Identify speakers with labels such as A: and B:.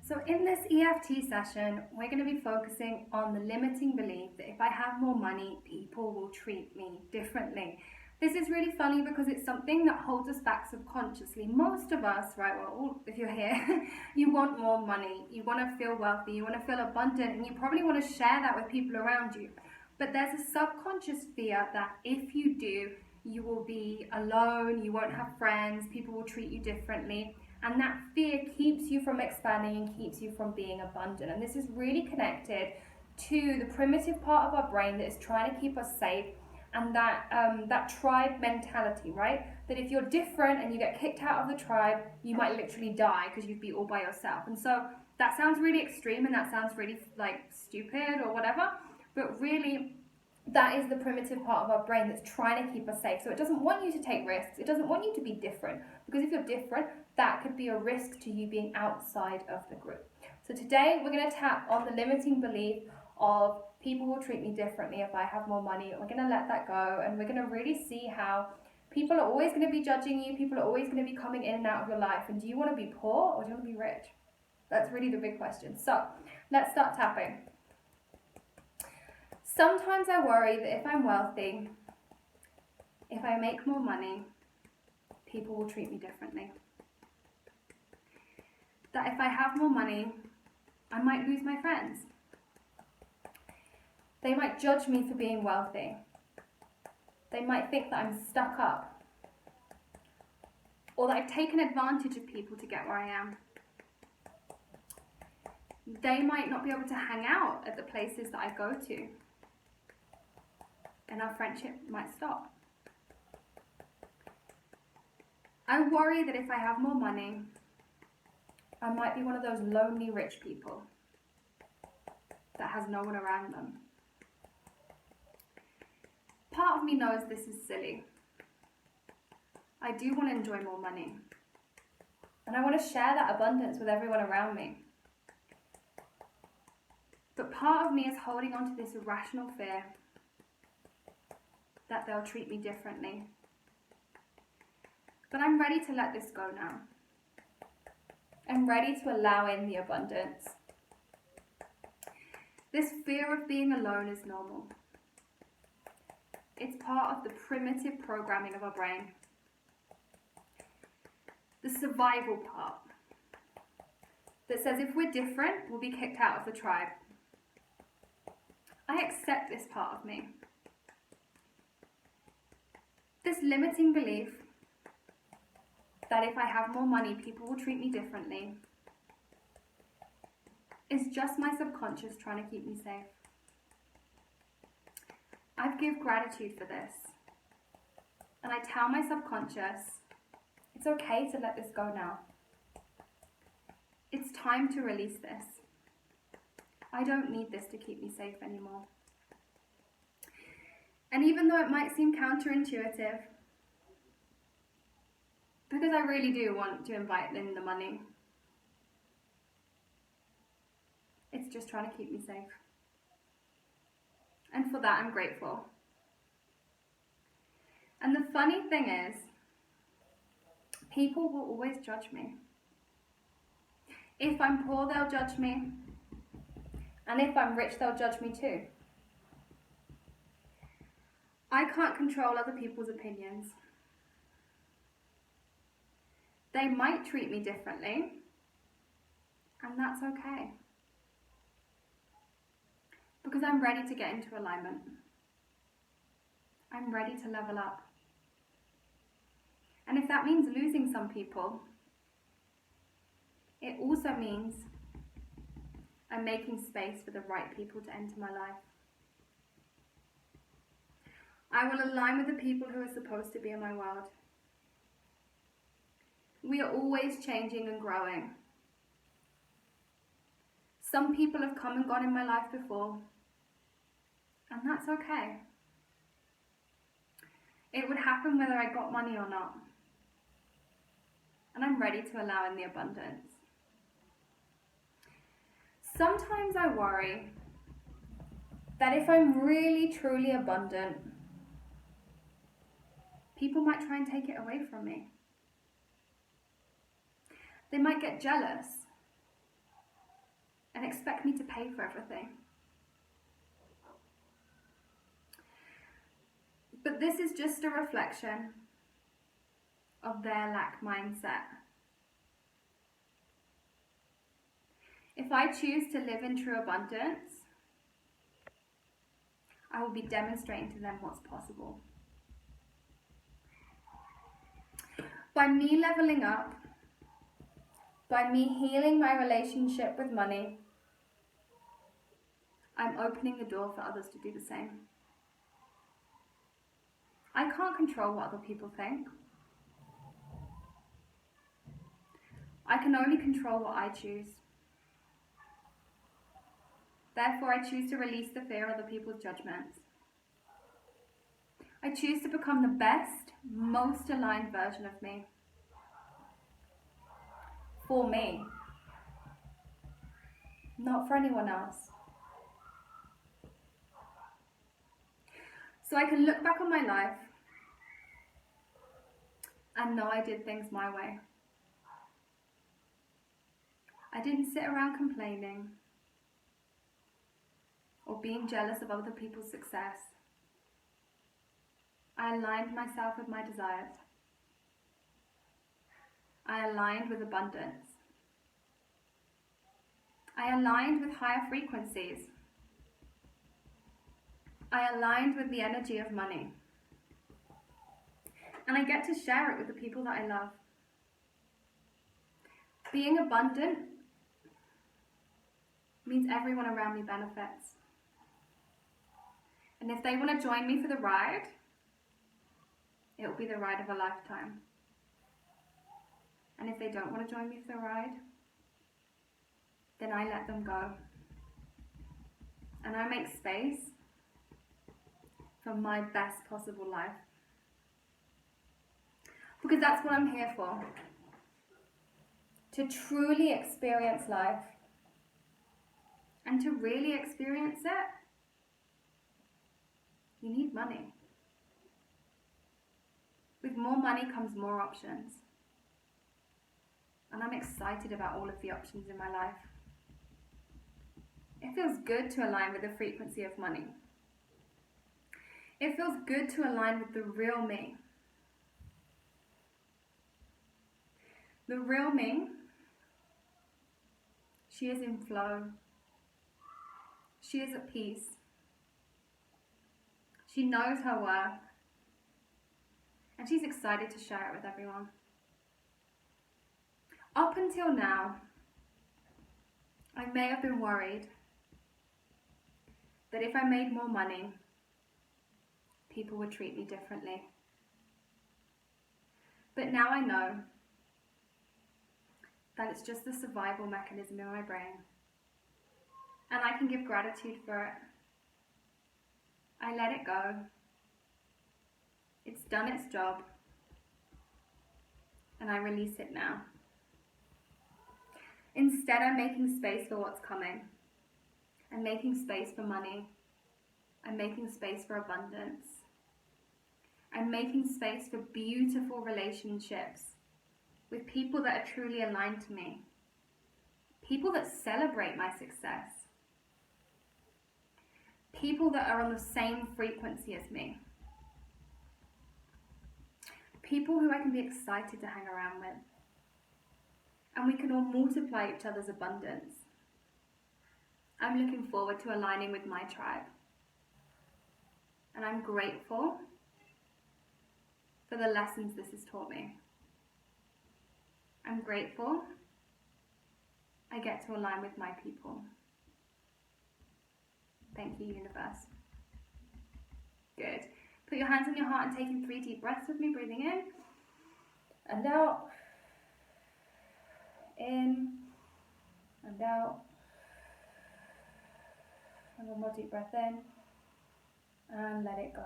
A: So in this EFT session, we're going to be focusing on the limiting belief that if I have more money, people will treat me differently. This is really funny because it's something that holds us back subconsciously. Most of us, right, well, if you're here, you want more money, you want to feel wealthy, you want to feel abundant, and you probably want to share that with people around you. But there's a subconscious fear that if you do, you will be alone, you won't have friends, people will treat you differently. And that fear keeps you from expanding and keeps you from being abundant. And this is really connected to the primitive part of our brain that is trying to keep us safe, and that tribe mentality, right? That if you're different and you get kicked out of the tribe, you might literally die because you'd be all by yourself. And so that sounds really extreme and that sounds really like stupid or whatever, but really that is the primitive part of our brain that's trying to keep us safe. So it doesn't want you to take risks. It doesn't want you to be different, because if you're different, that could be a risk to you being outside of the group. So today we're going to tap on the limiting belief of people will treat me differently if I have more money. We're going to let that go, and we're going to really see how people are always going to be judging you. People are always going to be coming in and out of your life. And do you want to be poor or do you want to be rich? That's really the big question. So let's start tapping. Sometimes I worry that if I'm wealthy, if I make more money, people will treat me differently. That if I have more money, I might lose my friends. They might judge me for being wealthy. They might think that I'm stuck up, or that I've taken advantage of people to get where I am. They might not be able to hang out at the places that I go to, and our friendship might stop. I worry that if I have more money, I might be one of those lonely rich people that has no one around them. Part of me knows this is silly. I do want to enjoy more money, and I want to share that abundance with everyone around me. But part of me is holding on to this irrational fear that they'll treat me differently. But I'm ready to let this go now. I'm ready to allow in the abundance. This fear of being alone is normal. It's part of the primitive programming of our brain. The survival part that says if we're different, we'll be kicked out of the tribe. I accept this part of me. This limiting belief that if I have more money, people will treat me differently is just my subconscious trying to keep me safe. I give gratitude for this, and I tell my subconscious, it's okay to let this go now. It's time to release this. I don't need this to keep me safe anymore. And even though it might seem counterintuitive, because I really do want to invite in the money, it's just trying to keep me safe. And for that, I'm grateful. And the funny thing is, people will always judge me. If I'm poor, they'll judge me. And if I'm rich, they'll judge me too. I can't control other people's opinions. They might treat me differently, and that's okay. Because I'm ready to get into alignment. I'm ready to level up. And if that means losing some people, it also means I'm making space for the right people to enter my life. I will align with the people who are supposed to be in my world. We are always changing and growing. Some people have come and gone in my life before, and that's okay. It would happen whether I got money or not. And I'm ready to allow in the abundance. Sometimes I worry that if I'm really, truly abundant, people might try and take it away from me. They might get jealous. and expect me to pay for everything. But this is just a reflection of their lack mindset. If I choose to live in true abundance, I will be demonstrating to them what's possible. By me leveling up, by me healing my relationship with money, I'm opening the door for others to do the same. I can't control what other people think. I can only control what I choose. Therefore, I choose to release the fear of other people's judgments. I choose to become the best, most aligned version of me. For me. Not for anyone else. So I can look back on my life and know I did things my way. I didn't sit around complaining or being jealous of other people's success. I aligned myself with my desires. I aligned with abundance. I aligned with higher frequencies. I aligned with the energy of money. And I get to share it with the people that I love. Being abundant means everyone around me benefits. And if they want to join me for the ride, it will be the ride of a lifetime. And if they don't want to join me for the ride, then I let them go. And I make space for my best possible life. Because that's what I'm here for. To truly experience life. And to really experience it, you need money. With more money comes more options. And I'm excited about all of the options in my life. It feels good to align with the frequency of money. It feels good to align with the real me. The real me, she is in flow. She is at peace. She knows her worth. And she's excited to share it with everyone. Up until now, I may have been worried that if I made more money, people would treat me differently. But now I know that it's just the survival mechanism in my brain. And I can give gratitude for it. I let it go. It's done its job. And I release it now. Instead, I'm making space for what's coming. I'm making space for money. I'm making space for abundance. I'm making space for beautiful relationships with people that are truly aligned to me. People that celebrate my success. People that are on the same frequency as me. People who I can be excited to hang around with. And we can all multiply each other's abundance. I'm looking forward to aligning with my tribe. And I'm grateful for the lessons this has taught me. I'm grateful I get to align with my people. Thank you, universe. Good. Put your hands on your heart and take in 3 deep breaths with me, breathing in and out. In and out. And one more deep breath in and let it go.